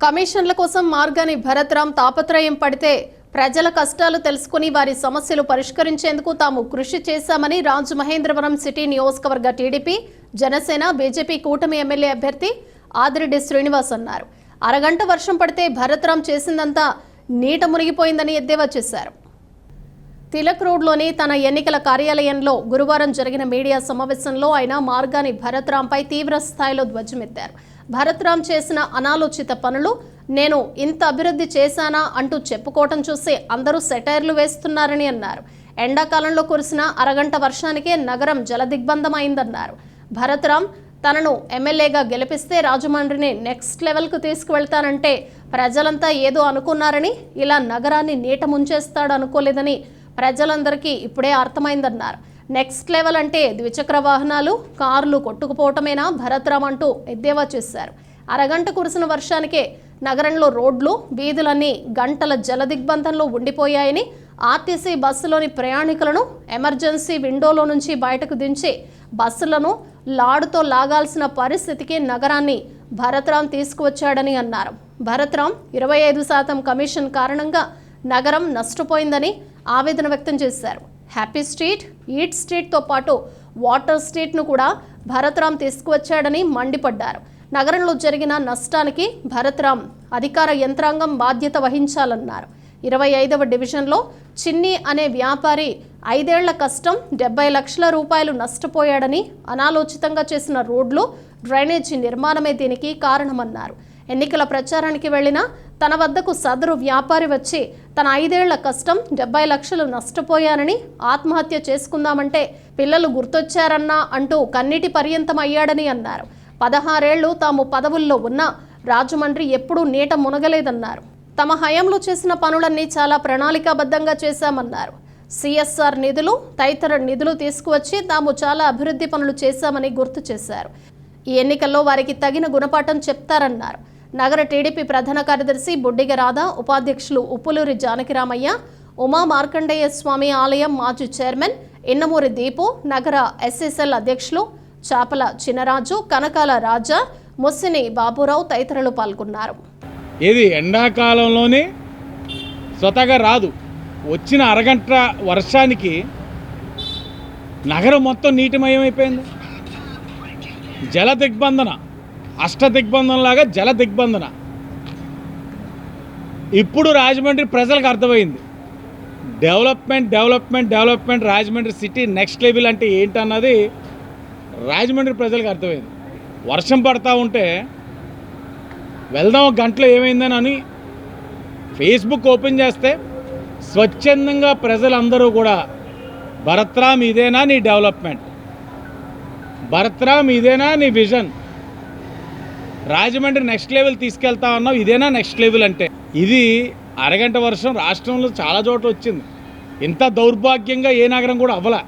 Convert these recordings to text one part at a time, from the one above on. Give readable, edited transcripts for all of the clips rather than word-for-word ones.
కమిషన్ల కోసం మార్గాని భరత్రాం తాపత్రయం పడితే ప్రజల కష్టాలు తెలుసుకుని వారి సమస్యలు పరిష్కరించేందుకు తాము కృషి చేశామని రాజమహేంద్రవరం సిటీ నియోజకవర్గ టీడీపీ జనసేన బీజేపీ కూటమి ఎమ్మెల్యే అభ్యర్థి ఆదిరెడ్డి శ్రీనివాస్ అన్నారు. అరగంట వర్షం పడితే భరత్రాం చేసిందంతా నీట మునిగిపోయిందని ఎద్దేవా చేశారు. తిలక్ రోడ్లోని తన ఎన్నికల కార్యాలయంలో గురువారం జరిగిన మీడియా సమావేశంలో ఆయన మార్గాని భరత్రాంపై తీవ్ర స్థాయిలో ధ్వజమెత్తారు. భరత్రాం చేసిన అనాలోచిత పనులు నేను ఇంత అభివృద్ధి చేశానా అంటూ చెప్పుకోవటం చూసి అందరూ సెటైర్లు వేస్తున్నారని అన్నారు. ఎండాకాలంలో కురిసిన అరగంట వర్షానికే నగరం జలదిగ్బంధం అయిందన్నారు. భరత్రాం తనను ఎమ్మెల్యేగా గెలిపిస్తే రాజమండ్రిని నెక్స్ట్ లెవెల్కు తీసుకువెళ్తానంటే ప్రజలంతా ఏదో అనుకున్నారని, ఇలా నగరాన్ని నీట ముంచేస్తాడు అనుకోలేదని ప్రజలందరికీ ఇప్పుడే అర్థమైందన్నారు. నెక్స్ట్ లెవెల్ అంటే ద్విచక్ర వాహనాలు, కార్లు కొట్టుకుపోవటమేనా భరత్రాం అంటూ ఎద్దేవా చేశారు. అరగంట కురిసిన వర్షానికే నగరంలో రోడ్లు, వీధులన్నీ గంటల జలదిగ్బంధంలో ఉండిపోయాయని, ఆర్టీసీ బస్సులోని ప్రయాణికులను ఎమర్జెన్సీ విండోలో నుంచి బయటకు దించి బస్సులను లాడుతో లాగాల్సిన పరిస్థితికి నగరాన్ని భరత్రాం తీసుకువచ్చాడని అన్నారు. భరత్రాం 25% కమిషన్ కారణంగా నగరం నష్టపోయిందని ఆవేదన వ్యక్తం చేశారు. హ్యాపీ స్ట్రీట్, ఈట్ స్ట్రీట్తో పాటు వాటర్ స్ట్రీట్ను కూడా భరత్రాం తీసుకువచ్చాడని మండిపడ్డారు. నగరంలో జరిగిన నష్టానికి భరత్రాం అధికార యంత్రాంగం బాధ్యత వహించాలన్నారు. 25వ డివిజన్లో చిన్ని అనే వ్యాపారి 5 ఏళ్ల కష్టం 70 లక్షల రూపాయలు నష్టపోయాడని, అనాలోచితంగా చేసిన రోడ్లు, డ్రైనేజీ నిర్మాణమే దీనికి కారణమన్నారు. ఎన్నికల ప్రచారానికి వెళ్లిన తన వద్దకు సదరు వ్యాపారి వచ్చి తన 5 ఏళ్ల కష్టం 70 లక్షలు నష్టపోయానని, ఆత్మహత్య చేసుకుందామంటే పిల్లలు గుర్తొచ్చారన్నా అంటూ కన్నీటి పర్యంతం అయ్యాడని అన్నారు. 16 ఏళ్లు తాము పదవుల్లో ఉన్నా రాజమండ్రి ఎప్పుడూ నీట మునగలేదన్నారు. తమ హయాంలో చేసిన పనులన్నీ చాలా ప్రణాళికాబద్ధంగా చేశామన్నారు. సిఎస్ఆర్ నిధులు, తదితర నిధులు తీసుకువచ్చి తాము చాలా అభివృద్ధి పనులు చేశామని గుర్తు చేశారు. ఈ ఎన్నికల్లో వారికి తగిన గుణపాఠం చెప్తారన్నారు. నగర టీడీపీ ప్రధాన కార్యదర్శి బొడ్డిగ రాధా, ఉపాధ్యక్షులు ఉప్పులూరి జానకిరామయ్య, ఉమా మార్కండేయ స్వామి ఆలయం మాజీ చైర్మన్ ఇన్నమూరి దీపు, నగర ఎస్ఎస్ఎల్ అధ్యక్షులు చాపల చినరాజు, కనకాల రాజా, ముస్సిని బాబురావు తదితరులు పాల్గొన్నారు. ఇది ఎండాకాలంలోనే స్వతగా రాదు. వచ్చిన అరగంట వర్షానికి నగరం మొత్తం నీటిమయమైపోయింది. జల దిగ్బంధన, అష్ట దిగ్బంధనలాగా జల దిగ్బంధన. ఇప్పుడు రాజమండ్రి ప్రజలకు అర్థమైంది. Development development development Rajahmundry city next level అంటే ఏంటన్నది రాజమండ్రి ప్రజలకు అర్థమైంది. వర్షం పడతా ఉంటే వెళ్దాం గంటలో ఏమైందని అని ఫేస్బుక్ ఓపెన్ చేస్తే స్వచ్ఛందంగా ప్రజలందరూ కూడా భరత్రాం ఇదేనా నీ డెవలప్మెంట్, భరత్రాం ఇదేనా నీ విజన్, రాజమండ్రి నెక్స్ట్ లెవెల్ తీసుకెళ్తా ఉన్నావు, ఇదేనా నెక్స్ట్ లెవెల్ అంటే. ఇది అరగంట వర్షం రాష్ట్రంలో చాలా చోట్ల వచ్చింది. ఇంత దౌర్భాగ్యంగా ఏ నగరం కూడా అవ్వలే.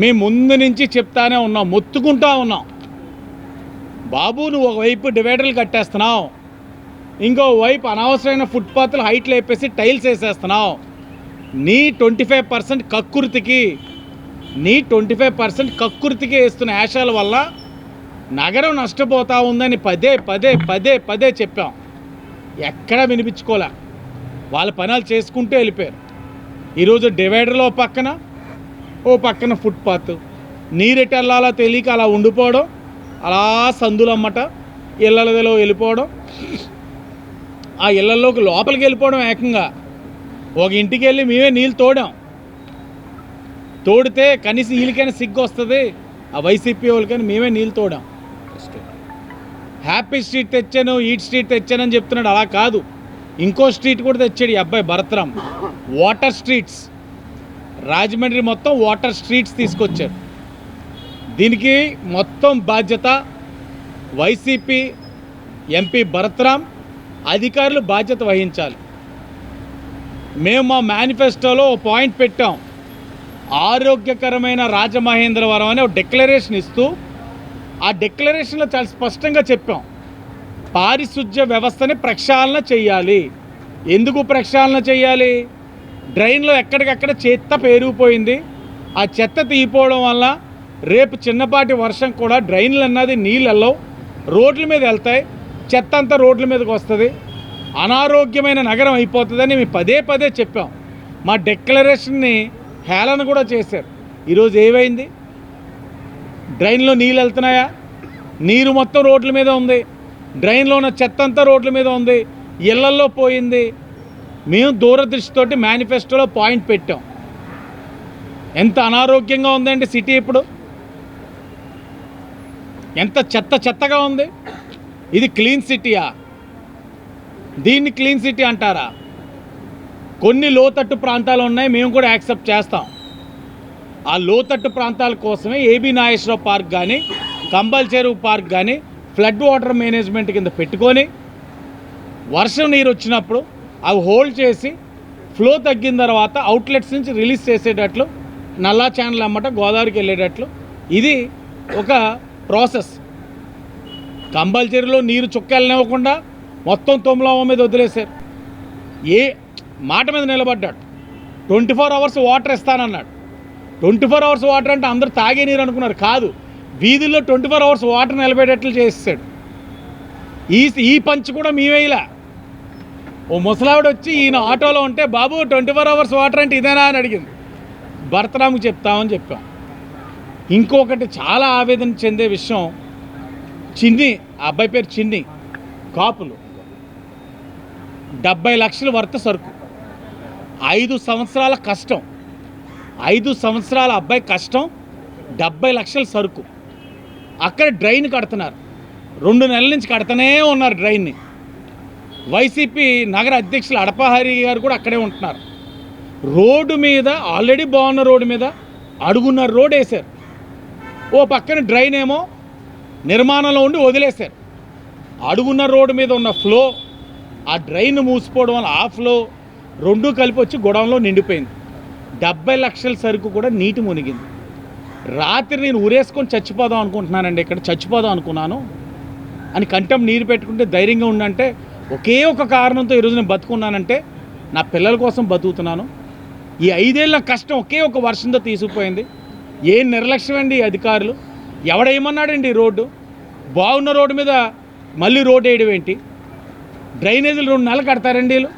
మేము ముందు నుంచి చెప్తానే ఉన్నాం, మొత్తుకుంటా ఉన్నాం. బాబు నువ్వు ఒకవైపు డివైడర్లు కట్టేస్తున్నావు, ఇంకో వైపు అనవసరమైన ఫుట్పాత్లు హైట్లు వేపేసి టైల్స్ వేసేస్తున్నావు. నీ 25% కక్కుర్తికి, నీ 25% కక్కుర్తికి వేస్తున్న యాషాల వల్ల నగరం నష్టపోతా ఉందని పదే పదే పదే పదే చెప్పాం. ఎక్కడా వినిపించుకోలే. వాళ్ళ పనులు చేసుకుంటూ వెళ్ళిపోయారు. ఈరోజు డివైడర్లో ఓ పక్కన ఫుట్పాత్, నీరెటెల్లాలో తెలియక అలా ఉండిపోవడం, అలా సందులమ్మట ఇళ్ళలో వెళ్ళిపోవడం, ఆ ఇళ్లలోకి లోపలికి వెళ్ళిపోవడం. ఏకంగా ఒక ఇంటికి వెళ్ళి మేమే నీళ్ళు తోడితే కనీసం వీళ్ళకైనా సిగ్గు వస్తుంది, ఆ వైసీపీ వాళ్ళకైనా మేమే నీళ్ళు తోడాం. హ్యాపీ స్ట్రీట్ తెచ్చాను, ఈట్ స్ట్రీట్ తెచ్చానని చెప్తున్నాడు. అలా కాదు, ఇంకో స్ట్రీట్ కూడా తెచ్చాడు ఈ అబ్బాయి భరత్రాం. వాటర్ స్ట్రీట్స్, రాజమండ్రి మొత్తం వాటర్ స్ట్రీట్స్ తీసుకొచ్చారు. దీనికి మొత్తం బాధ్యత వైసీపీ ఎంపీ భరత్రాం, అధికారులు బాధ్యత వహించాలి. మేము మా మేనిఫెస్టోలో ఓ పాయింట్ పెట్టాం, ఆరోగ్యకరమైన రాజమహేంద్రవరం అనే ఒక డిక్లరేషన్ ఇస్తూ, ఆ డిక్లరేషన్లో చాలా స్పష్టంగా చెప్పాం, పారిశుధ్య వ్యవస్థని ప్రక్షాళన చేయాలి. ఎందుకు ప్రక్షాళన చేయాలి? డ్రైన్లో ఎక్కడికక్కడ చెత్త పేరుకుపోయింది. ఆ చెత్త తీయపోవడం వల్ల రేపు చిన్నపాటి వర్షం కూడా డ్రైన్లు అన్నది నీళ్ళల్లో రోడ్ల మీద వెళ్తాయి. చెత్త అంతా రోడ్ల మీదకి వస్తుంది, అనారోగ్యమైన నగరం అయిపోతుందని మేము పదే పదే చెప్పాం. మా డిక్లరేషన్ని హేళన కూడా చేశారు. ఈరోజు ఏమైంది? డ్రైన్లో నీళ్ళు వెళ్తున్నాయా? నీరు మొత్తం రోడ్ల మీద ఉంది, డ్రైన్లో ఉన్న చెత్త అంతా రోడ్ల మీద ఉంది, ఇళ్లల్లో పోయింది. మేము దూరదృష్టితోటి మేనిఫెస్టోలో పాయింట్ పెట్టాం. ఎంత అనారోగ్యంగా ఉందండి సిటీ ఇప్పుడు, ఎంత చెత్తగా ఉంది. ఇది క్లీన్ సిటీయా? దీన్ని క్లీన్ సిటీ అంటారా? కొన్ని లోతట్టు ప్రాంతాలు ఉన్నాయి, మేము కూడా యాక్సెప్ట్ చేస్తాం. ఆ లోతట్టు ప్రాంతాల కోసమే ఏబీ నాగేశ్వరరావు పార్క్ కానీ కంబల్ చెరువు పార్క్ కానీ ఫ్లడ్ వాటర్ మేనేజ్మెంట్ కింద పెట్టుకొని వర్షం నీరు వచ్చినప్పుడు అవి హోల్డ్ చేసి ఫ్లో తగ్గిన తర్వాత అవుట్లెట్స్ నుంచి రిలీజ్ చేసేటట్లు నల్లా ఛానల్ అమ్మట గోదావరికి వెళ్ళేటట్లు ఇది ఒక ప్రాసెస్. కంబల్ చెరువులో నీరు చుక్కెళ్ళనివ్వకుండా మొత్తం తొమ్మిలావ మీద వదిలేశారు. ఏ మాట మీద నిలబడ్డాడు. 24 అవర్స్ వాటర్ ఇస్తానన్నాడు. 24 అవర్స్ వాటర్ అంటే అందరూ తాగే నీరు అనుకున్నారు. కాదు, వీధుల్లో 24 అవర్స్ వాటర్ నిలబెట్టేట్లు చేసాడు. ఈ పంచ్ కూడా మేమేలా. ఓ ముసలావిడ వచ్చి ఈయన ఆటోలో ఉంటే, బాబు 24 అవర్స్ వాటర్ అంటే ఇదేనా అని అడిగింది. భర్తరాముకు చెప్తామని చెప్పాం. ఇంకొకటి చాలా ఆవేదన చెందే విషయం, చిన్ని, ఆ అబ్బాయి పేరు చిన్ని, కాపులు 70 లక్షల వర్త సరుకు, 5 సంవత్సరాల కష్టం, 5 సంవత్సరాల అబ్బాయి కష్టం, 70 లక్షల సరుకు. అక్కడ డ్రైన్ కడుతున్నారు, 2 నెలల నుంచి కడుతూనే ఉన్నారు డ్రైన్ని. వైసీపీ నగర అధ్యక్షులు అడపహరి గారు కూడా అక్కడే ఉంటున్నారు. రోడ్డు మీద, ఆల్రెడీ బాగున్న రోడ్డు మీద అడుగున్నర రోడ్ వేశారు. ఓ పక్కన డ్రైన్ ఏమో నిర్మాణంలో ఉండి వదిలేశారు. అడుగున్నర రోడ్డు మీద ఉన్న ఫ్లో, ఆ డ్రైన్ మూసిపోవడం వల్ల ఆ ఫ్లో రెండూ కలిపి వచ్చి గొడవలో నిండిపోయింది. 70 లక్షల సరుకు కూడా నీటి మునిగింది. రాత్రి నేను ఊరేసుకొని చచ్చిపోదాం అనుకుంటున్నానండి, ఇక్కడ చచ్చిపోదాం అనుకున్నాను అని కంఠం నీరు పెట్టుకుంటే ధైర్యంగా ఉండంటే, ఒకే ఒక కారణంతో ఈరోజు నేను బతుకున్నానంటే నా పిల్లల కోసం బతుకుతున్నాను. ఈ 5 ఏళ్ళ కష్టం ఒకే ఒక వర్షంతో తీసుకుపోయింది. ఏం నిర్లక్ష్యం అండి అధికారులు. ఎవడేమన్నాడండి రోడ్డు బాగున్న రోడ్డు మీద మళ్ళీ రోడ్డు వేయడం ఏంటి? డ్రైనేజీలు 2 నెలలు కడతారండి వీళ్ళు.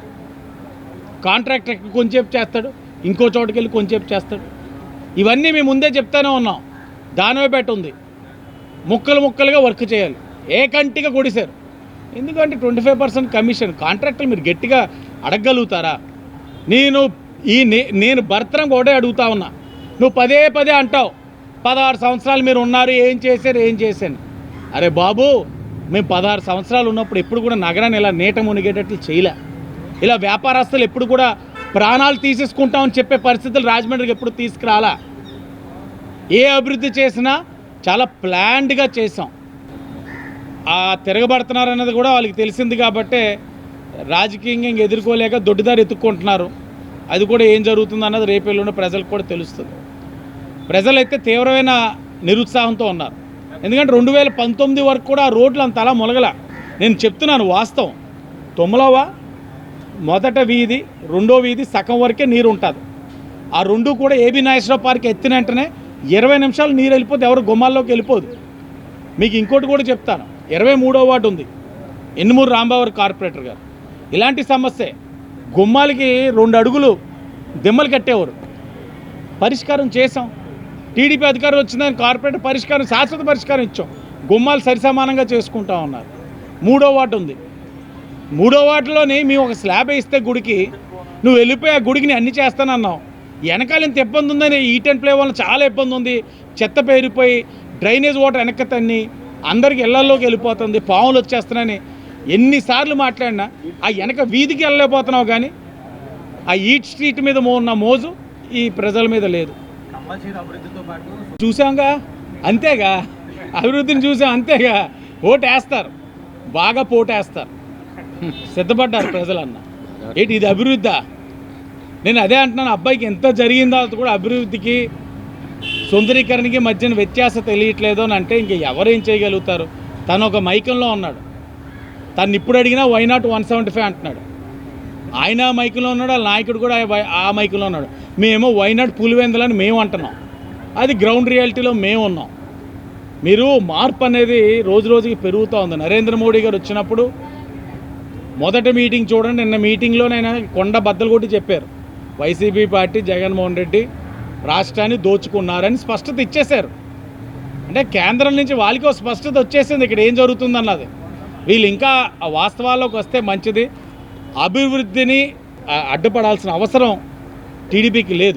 కాంట్రాక్టర్ కొంచెంసేపు చేస్తాడు, ఇంకో చోటుకి వెళ్ళి కొంచెంసేపు చేస్తాడు. ఇవన్నీ మేము ముందే చెప్తానే ఉన్నాం. దానిపేట ఉంది, ముక్కలుగా వర్క్ చేయాలి. ఏకంటిగా కొడిశారు. ఎందుకంటే 25% కమిషన్. కాంట్రాక్టర్లు మీరు గట్టిగా అడగగలుగుతారా? నేను భర్తరం కూడా అడుగుతా ఉన్నా. నువ్వు పదే అంటావు 16 సంవత్సరాలు మీరు ఉన్నారు, ఏం చేశారు. అరే బాబు, మేము 16 సంవత్సరాలు ఉన్నప్పుడు ఎప్పుడు కూడా నగరాన్ని ఇలా నీట మునిగేటట్లు చేయలే. ఇలా వ్యాపారస్తులు ఎప్పుడు కూడా ప్రాణాలు తీసేసుకుంటామని చెప్పే పరిస్థితులు రాజమండ్రికి ఎప్పుడు తీసుకురాలా. ఏ అభివృద్ధి చేసినా చాలా ప్లాన్డ్గా చేసాం. ఆ తిరగబడుతున్నారు అన్నది కూడా వాళ్ళకి తెలిసింది కాబట్టే రాజకీయంగా ఇంక ఎదుర్కోలేక దొడ్డిదారి ఎత్తుక్కుంటున్నారు. అది కూడా ఏం జరుగుతుంది అన్నది రేపేళ్ళున్న ప్రజలకు కూడా తెలుస్తుంది. ప్రజలైతే తీవ్రమైన నిరుత్సాహంతో ఉన్నారు. ఎందుకంటే 2019 వరకు కూడా ఆ రోడ్లు అంత అలా మొలగల. నేను చెప్తున్నాను వాస్తవం. తొమ్మిలవ మొదట వీధి, రెండో వీధి సగం వరకే నీరు ఉంటుంది. ఆ రెండు కూడా ఏబీ నాగేశ్వరరావు పార్క్ ఎత్తిన వెంటనే 20 నిమిషాలు నీరు వెళ్ళిపోతే ఎవరు గుమ్మాల్లోకి వెళ్ళిపోదు. మీకు ఇంకోటి కూడా చెప్తాను, 23వ వార్డు ఉంది, ఎన్నుమూరు రాంబాబు కార్పొరేటర్ గారు. ఇలాంటి సమస్య గుమ్మాలకి 2 అడుగులు దిమ్మలు కట్టేవారు. పరిష్కారం చేసాం. టీడీపీ అధికారం వచ్చిందని కార్పొరేటర్ పరిష్కారం, శాశ్వత పరిష్కారం ఇచ్చాం. గుమ్మాలు సరిసమానంగా చేసుకుంటా ఉన్నారు. 3వ వార్డు ఉంది. 3వ వార్డులోని మేము ఒక స్లాబ్ వేస్తే గుడికి, నువ్వు వెళ్ళిపోయి ఆ గుడికి నేను అన్ని చేస్తానన్నావు. వెనకాల ఇంత ఇబ్బంది ఉందని, ఈటెన్ ప్లే వల్ల చాలా ఇబ్బంది ఉంది. చెత్త పేరిపోయి డ్రైనేజ్ వాటర్ వెనక్కి తన్ని అందరికి ఇళ్లల్లోకి వెళ్ళిపోతుంది, పాములు వచ్చేస్తున్నాయని ఎన్నిసార్లు మాట్లాడినా ఆ వెనక వీధికి వెళ్ళలేకపోతున్నావు. కానీ ఆ ఈట్ స్ట్రీట్ మీద ఉన్న మోజు ఈ ప్రజల మీద లేదు. చూసాంగా, అంతేగా, అభివృద్ధిని చూసాం, అంతేగా. ఓటేస్తారు, బాగా పోటేస్తారు. సిద్ధపడ్డారు ప్రజలన్న. ఏంటి ఇది అభివృద్ధా? నేను అదే అంటున్నాను. అబ్బాయికి ఎంత జరిగిందో అది కూడా అభివృద్ధికి సుందరీకరణకి మధ్యన వ్యత్యాసం తెలియట్లేదు అని అంటే ఇంక ఎవరేం చేయగలుగుతారు? తను ఒక మైకంలో ఉన్నాడు. తను ఇప్పుడు అడిగినా వై నాట్ 175 అంటున్నాడు. ఆయన మైకంలో ఉన్నాడు, వాళ్ళ నాయకుడు కూడా ఆ మైకంలో ఉన్నాడు. మేమేమో వై నాట్ పులివెందులని మేము అంటున్నాం. అది గ్రౌండ్ రియాలిటీలో మేము ఉన్నాం. మీరు మార్పు అనేది రోజు రోజుకి పెరుగుతూ ఉంది. నరేంద్ర మోడీ గారు వచ్చినప్పుడు మొదటి మీటింగ్ చూడండి, నిన్న మీటింగ్లో నేను కొండ బద్దలు కొట్టి చెప్పారు, వైసీపీ పార్టీ జగన్మోహన్ రెడ్డి రాష్ట్రాన్ని దోచుకున్నారని స్పష్టత ఇచ్చేశారు. అంటే కేంద్రం నుంచి వాళ్ళకి ఒక స్పష్టత వచ్చేసింది ఇక్కడ ఏం జరుగుతుందన్నది. వీళ్ళు ఇంకా ఆ వాస్తవాల్లోకి వస్తే మంచిది. అభివృద్ధిని అడ్డుపడాల్సిన అవసరం టీడీపీకి లేదు.